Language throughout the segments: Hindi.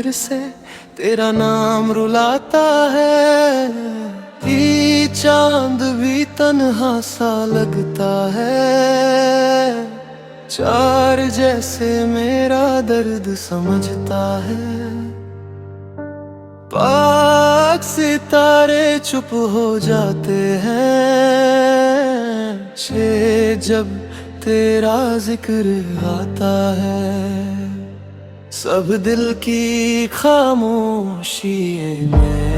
फिर से तेरा नाम रुलाता है। ये चांद भी तन्हा सा लगता है, चार जैसे मेरा दर्द समझता है। पाक सितारे चुप हो जाते हैं, जब तेरा जिक्र आता है। सब दिल की खामोशी में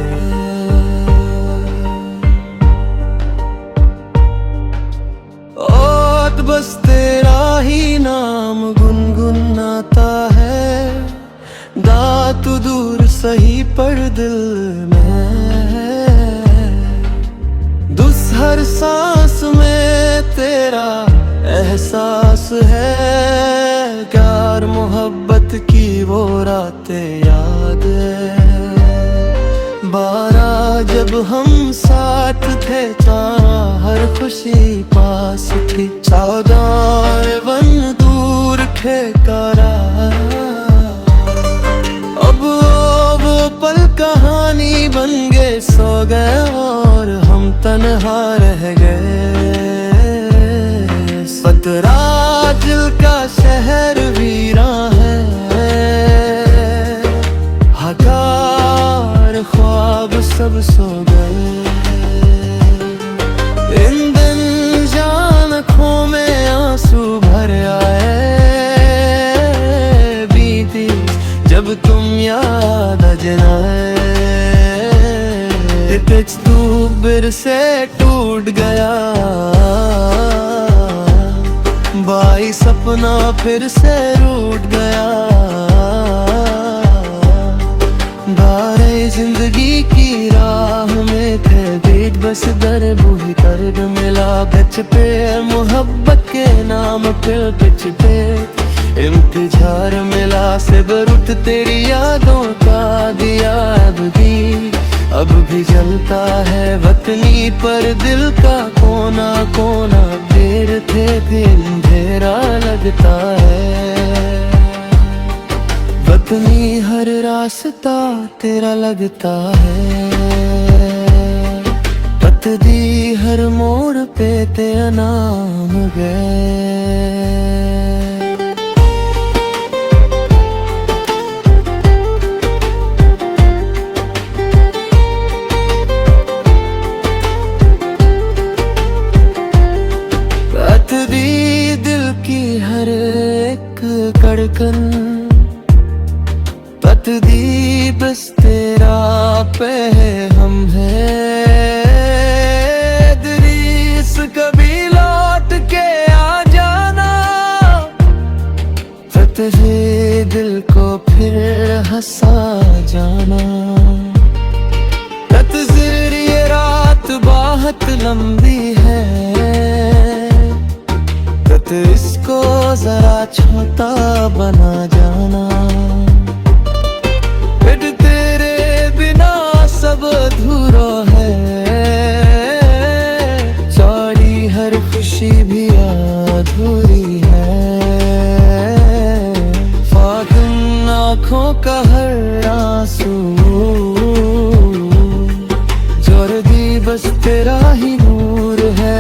और बस तेरा ही नाम गुनगुनाता है। गा तू दूर सही पर दिल में है। हर सांस में तेरा एहसास है। प्यार मोहब्बत की वो रातें याद है। 12 जब हम साथ थे, हर खुशी पास थी। 14 वन दूर ठेकारा, अब वो पल कहानी बन गए, सो गए और हम तन्हा रह गए। 17 दिल का शहर वीरा है, हकार ख्वाब सब सो गए। इन दिन जान आँखों में आंसू भर आए, बीती जब तुम याद अजनाए। तू बिर से टूट गया, बाई सपना फिर से रूठ गया। बारे जिंदगी की राह में थे बीट, बस दर्द ही दर्द मिला। गच पे मोहब्बत के नाम पे बिच पे इंतजार मिला। सिबरुत तेरी यादों का दिया अब भी जलता है वतनी पर दिल का कोना कोना। देर थे दिन अंधेरा लगता है, वतनी हर रास्ता तेरा लगता है। पतदी हर मोड़ पे तेरा नाम गए। दिल की हर एक धड़कन, पतदी बस तेरा पे हम है। दरीस कभी लौट के आ जाना, पतदी दिल को फिर हंसा जाना। तकदीर ये रात बहुत लंबी है, इसको जरा छोटा बना जाना। फिर तेरे बिना सब अधूरा है, चौड़ी हर खुशी भी अधूरी है। फातिन आँखों का हर आंसू, जोरदी बस तेरा ही नूर है।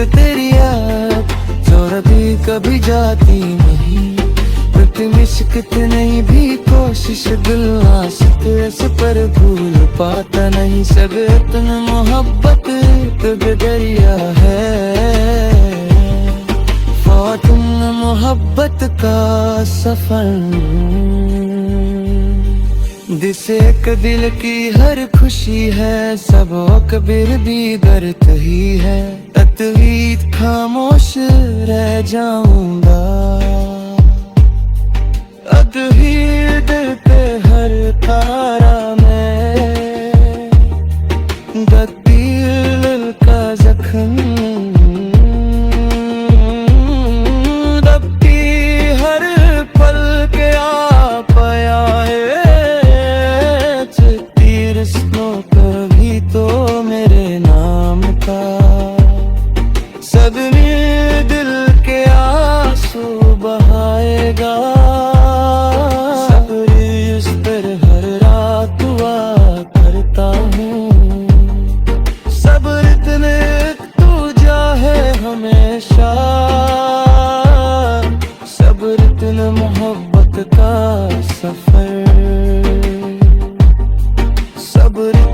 तेरी याद जो कभी जाती नहीं, मिश्क नहीं भी कोशिश दिल आशिक ऐसे पर भूल पाता नहीं। सब इतना मोहब्बत तो दरिया है, फातिन मोहब्बत का सफर। जिसे एक दिल की हर खुशी है, सब कबीर भी दर्द ही है। तकदीर खामोश रह जाऊंगा, तकदीर दिल पे हर तारा में। तकदीर दिल का जख्म, दबती हर पल के आप आए। कभी तो मेरे नाम का सदमे दिल के आंसू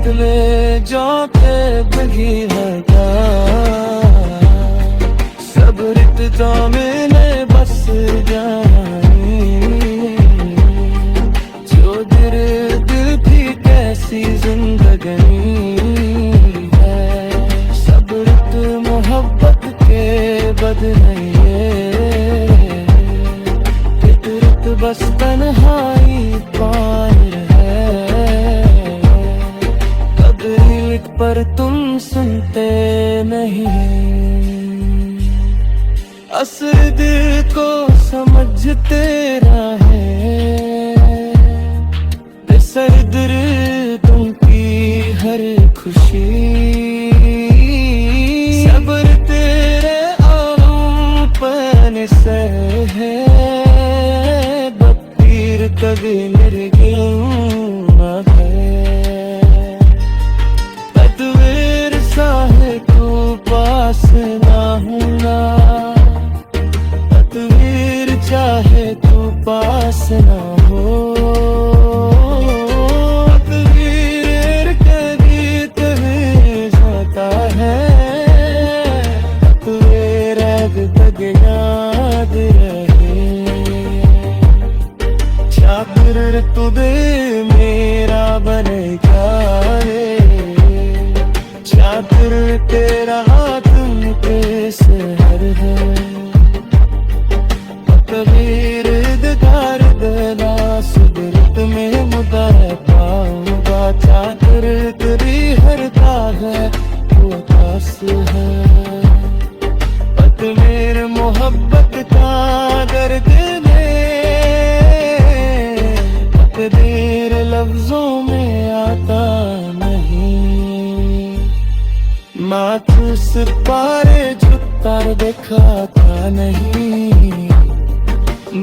कितने जाते बगी हटा सब रित जामिले बस जानी जो दिल थी कैसी जिंदगनी है सब रित मोहब्बत के बद नहीं है फितरत बस तन्हाई पार है कदरी लिख पर तुम सुनते नहीं असर दिल को समझते रहे बेसरदर तुमकी हर खुशी सब्र तेरे आलम पर से है बत्तीर कभी निर्गिल न है तदवीर साहे तू पास ना होना तदवीर चाहे तू पास ना हो तदवीर कभी कभी जाता है तदवीर अब तक याद रहे चादर तुझे मेरा बनेगा रे चादर तेरा तुम पे सहर है कबीर दगार दला सुदरत में मुदा पाऊंगा चादर तेरी हरता है वो पास है पत मेरे मोहब्बत का दर्द ने पत देर लफ्जों में आता नहीं माथ से पारे झुककर देखा था नहीं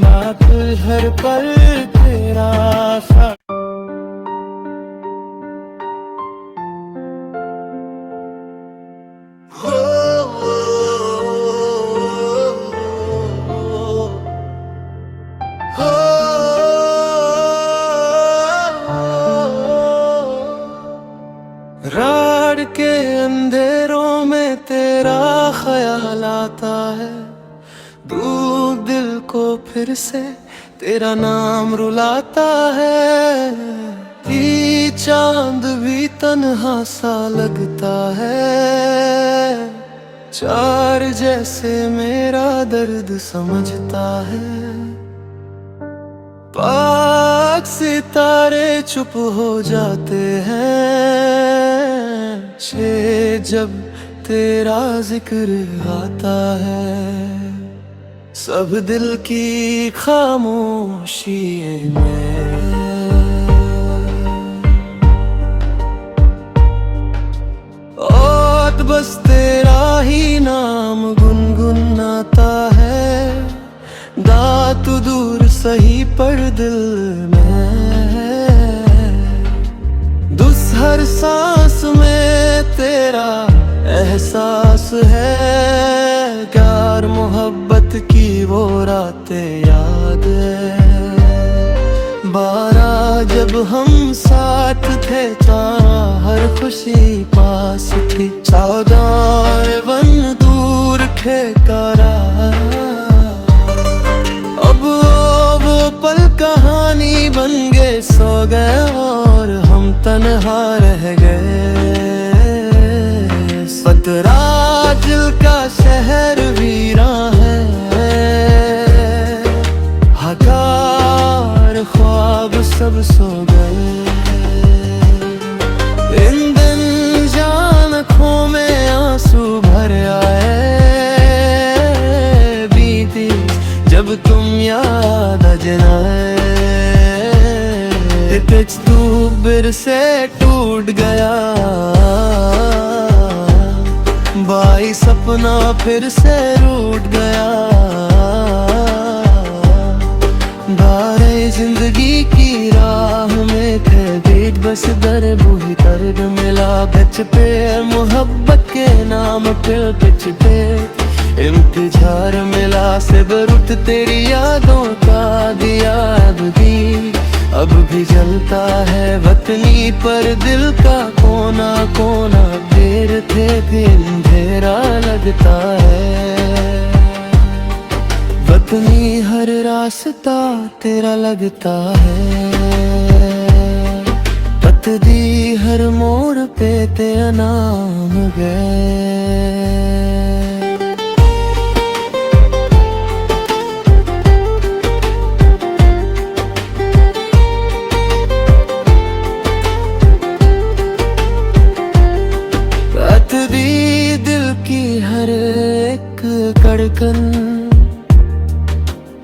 मात हर पल तेरा सा रात के अंधेरों में तेरा ख्याल आता है दूर दिल को फिर से तेरा नाम रुलाता है कि चांद भी तन्हा सा लगता है चार जैसे मेरा दर्द समझता है पाक सितारे चुप हो जाते हैं जब तेरा जिक्र आता है सब दिल की खामोशी में और बस तेरा ही नाम गुनगुनाता है गा तू दूर सही पर दिल में दुस हर सांस में तेरा एहसास है प्यार मोहब्बत की वो रातें याद है बारह जब हम साथ थे हर खुशी पास थी 14 वन दूर थे करा अब वो पल कहानी बन गए सो गए और हम तन्हा रह गए पतरा दिल का शहर वीरा है हकार ख्वाब सब सो गए इन दिन जान आँखों में आंसू भर आए बीती जब तुम याद अजनाए तू बिर से टूट गया बाई सपना फिर से रूठ गया बारे जिंदगी की राह में थे बीच बस दर्द ही दर्द मिला गच पे मोहब्बत के नाम पे पिच पे इंतजार मिला से बरुत तेरी यादों का दिया अब भी अब भी जलता है वतनी पर दिल का कोना कोना, देर थे दिन अंधेरा लगता है। वतनी हर रास्ता तेरा लगता है, पतदी हर मोड़ पे तेरा नाम गए। दिल की हर एक धड़कन,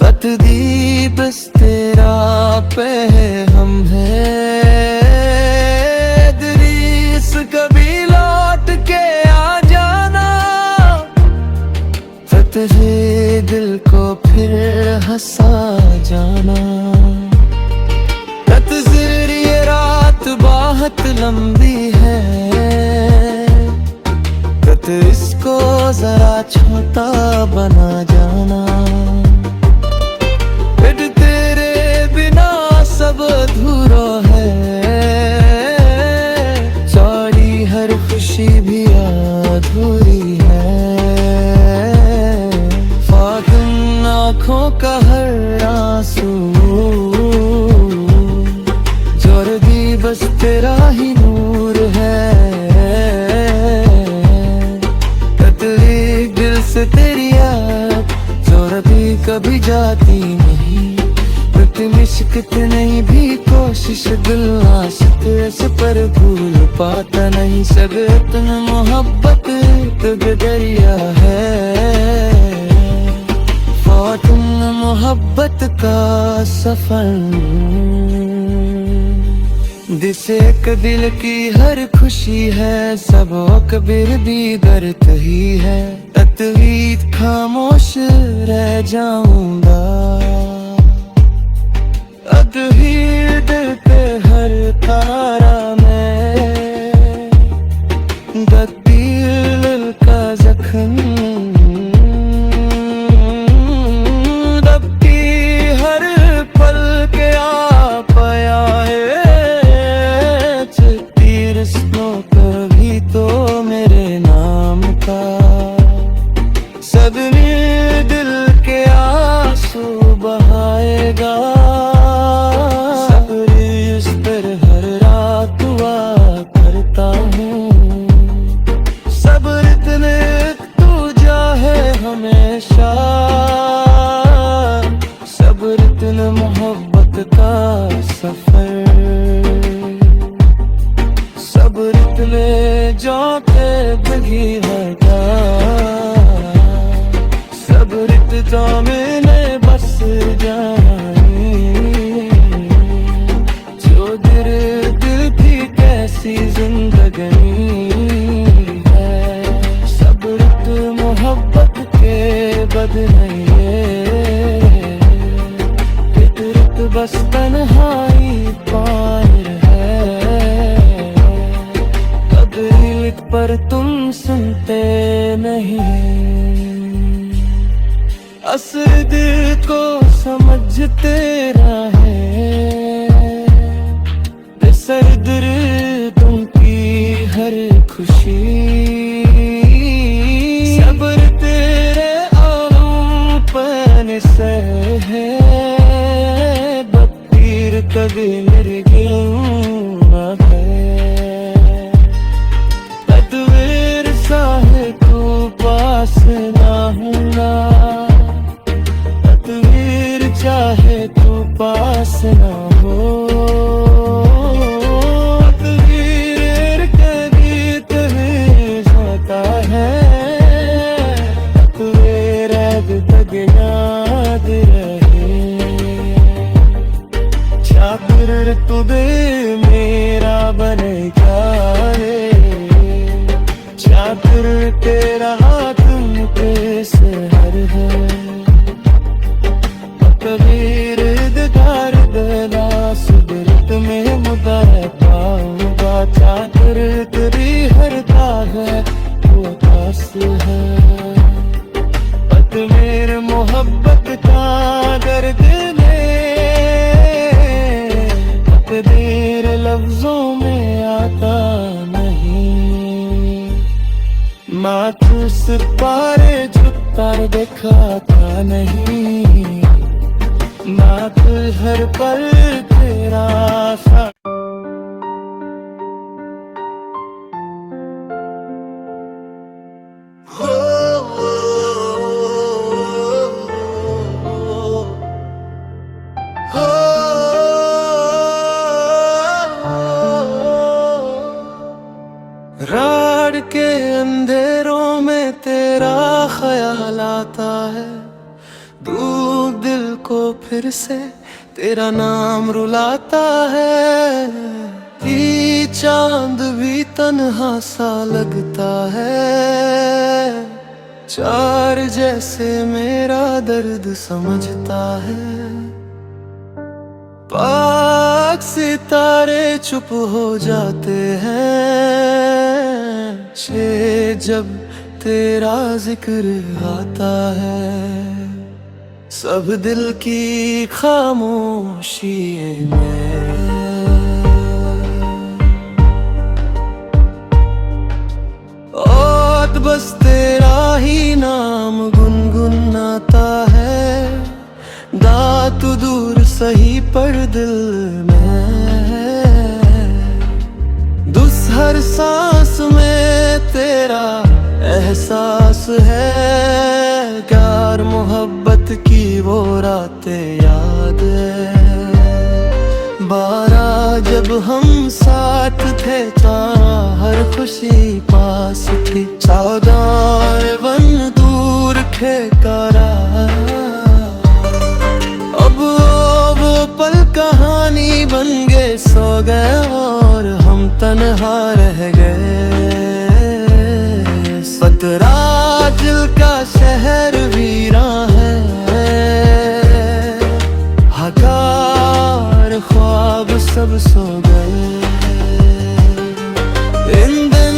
पतदी बस तेरा पैगाम है। दरीस कभी लौट के आ जाना, पतदी दिल को फिर हंसा जाना। तकदीर ये रात बहुत लंबी है, इसको जरा छोटा बना जाना। फिर तेरे बिना सब अधूरा है, चौड़ी हर खुशी भी अधूरी है। फातिन आँखों का हर आंसू, जोरदी बस तेरा ही नूर है। तेरी याद जोर भी कभी जाती नहीं, मिश्क नहीं भी कोशिश दिल आशिक से पर भूल पाता नहीं। सगत में मोहब्बत तुझ दरिया है, फातिन मोहब्बत का सफर। जिसे एक दिल की हर खुशी है, सब कबीर भी दर्द ही है। तकदीर खामोश रह जाऊंगा, तकदीर दिल पे हर तारा में, तकदीर दिल का जख्म। दिल के आंसू बहाएगा, सब्र इस पर हर रात दुआ करता हूँ। सब्र इतने तू जाहे हमेशा, सब्र इतने मोहब्बत का सफर। सब्र इतने जाते बगी हटा, मैंने बस जानी। जो दिल की कैसी जिंदगी है, सब्र मोहब्बत के बद नहीं है। फितरत बस तन्हाई पार है, तकदीर पर तुम सुनते नहीं। असर दिल को समझते रहे, बेसरदर तुमकी हर खुशी। सब्र तेरे आलम पर से है, बत्तीर कभी मेरे गिलना है। तकदीर साहे तू पास ना होना, चाहे तू पास ना हो। तकदीर कभी तुम्हें जाता है, तकदीर अब तक याद रहे। चाकर तुझे मेरा बनेगा रे, चाकर तेरा तुम पे सहर है। कबीर दगार दला सुदरत में मुदा पाऊंगा, चाकर तेरी हर दाग है वो खास है। पत मेरे मोहब्बत का दर्द में लफ्जों में आता नहीं। माथ से पारे झुकता दिखाता नहीं, माथ हर पल तेरा सा। रात के अंधेरों में तेरा ख्याल आता है, दूर दिल को फिर से तेरा नाम रुलाता है। कि चांद भी तन्हा सा लगता है, चार जैसे मेरा दर्द समझता है। पाक सितारे चुप हो जाते हैं, जब तेरा जिक्र आता है। सब दिल की खामोशी में और बस तेरा ही नाम गुनगुनाता है। गा तू दूर सही पर दिल में, हर सांस में तेरा एहसास है। प्यार मोहब्बत की वो रातें याद है, 12 जब हम साथ थे, हर खुशी पास थी। 14 वन दूर थे करा, अब वो पल कहानी बन गए, सो गए और हम तन्हा रह गए। सतरा दिल का शहर वीरा है, हकार ख्वाब सब सो गए। इन दिन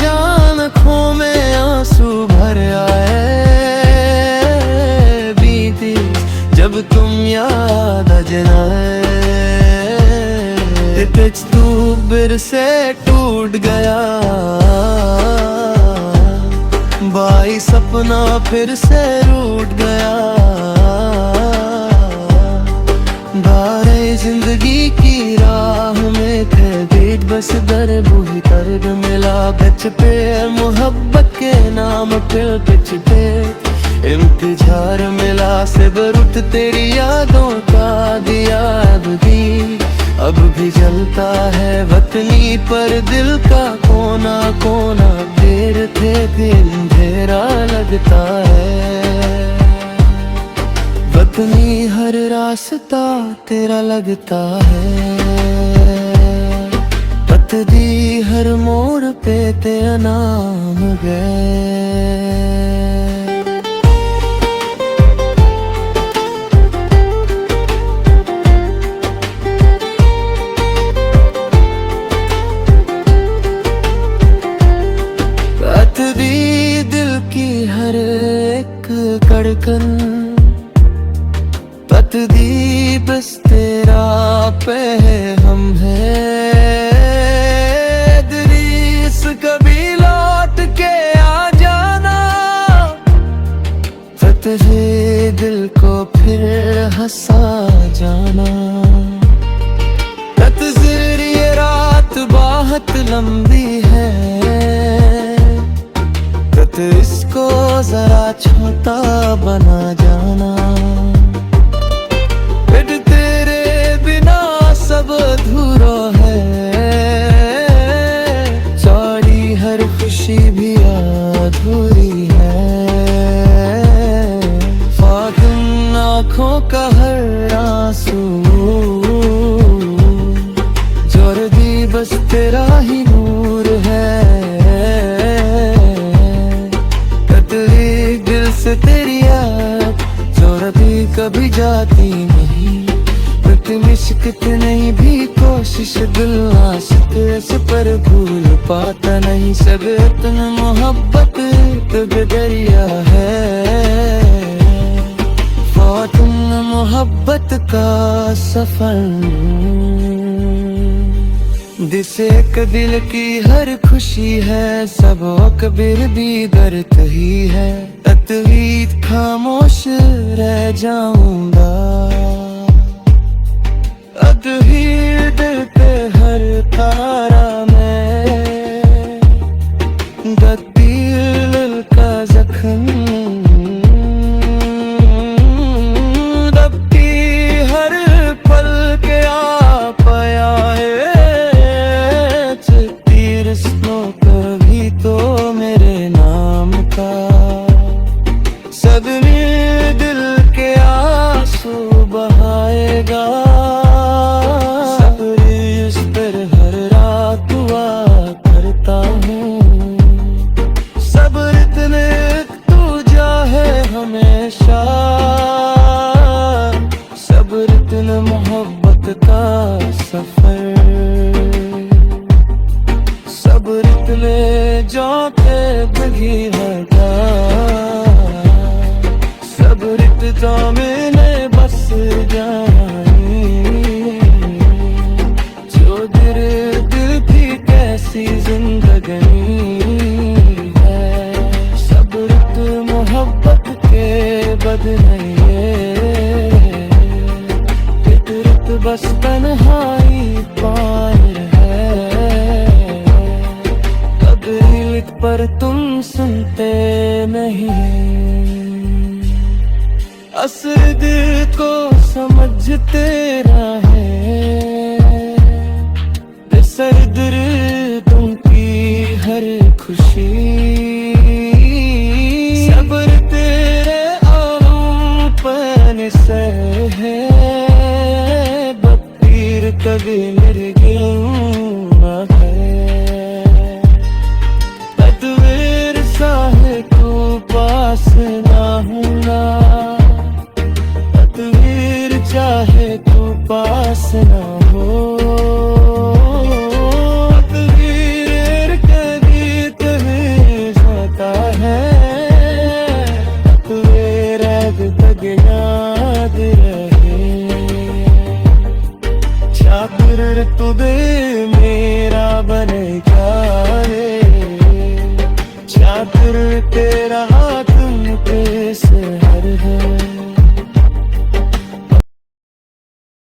जान आँखों में आंसू भर आए, बीती जब तुम याद अजनाए। पिच तू बिर से टूट गया, बाई सपना फिर से रूठ गया। बारे जिंदगी की राह में थे बीट, बस दर्द ही दर्द मिला। गच पे मोहब्बत के नाम फिर पिच पे इंतजार मिला। सिबरुत तेरी यादों का दिया अब भी जलता है वतनी पर दिल का कोना कोना। देर थे दिन अंधेरा लगता है, वतनी हर रास्ता तेरा लगता है। पतदी हर मोड़ पे तेरा नाम गए। दिल की हर एक धड़कन, पतदी बस तेरा पे हम है। दरीस कभी लौट के आ जाना, पतदी दिल को फिर हंसा जाना। तकदीर ये रात बहुत लंबी है, इसको जरा छोटा बना जाना। फिर तेरे बिना सब अधूरा है, चौड़ी हर खुशी भी अधूरी है। फातिन आँखों का हर आंसू, जोरदी बस तेरा ही नूर है। तेरी याद जो कभी जाती नहीं, मिश्क नहीं भी कोशिश दिल आशिक से पर भूल पाता नहीं। सब इतना मोहब्बत तो दरिया है, फातिन मोहब्बत का सफर। से दिल की हर खुशी है, सब कबीर भी दर्द ही है। तकदीर खामोश रह जाऊंगा, अदहीर दिल पे हर तारा में, दिल का जख्म दबती हर पल के आप आए। तीर सुनो कभी तो मेरे नाम का, सदमे दिल के आंसू बहाएगा। इस पर हर रात दुआ करता हूँ, सब्र इतने तू जाहे हमेशा, सब्र इतने मोहब्बत का सफर, सब्र इतने जाके बगी हटा, सब्र इतना मैंने बस जानी, दिल की कैसी जिंदगी है। सब्र मोहब्बत के बद नहीं है, फितरत बस तन्हाई पार है। तकदीर पर तुम सुनते नहीं, असर दिल को समझते रहे। सरदर तुमकी हर खुशी, सब्र तेरे आलम पर से है। बत्तीर कभी मेरे गिलना है, तकदीर साहे तू पास ना होना, तकदीर चाहे तू पास ना हो। याद रहे चादर तुझे मेरा बनेगा रे, चादर तेरा तुम पे से हर है।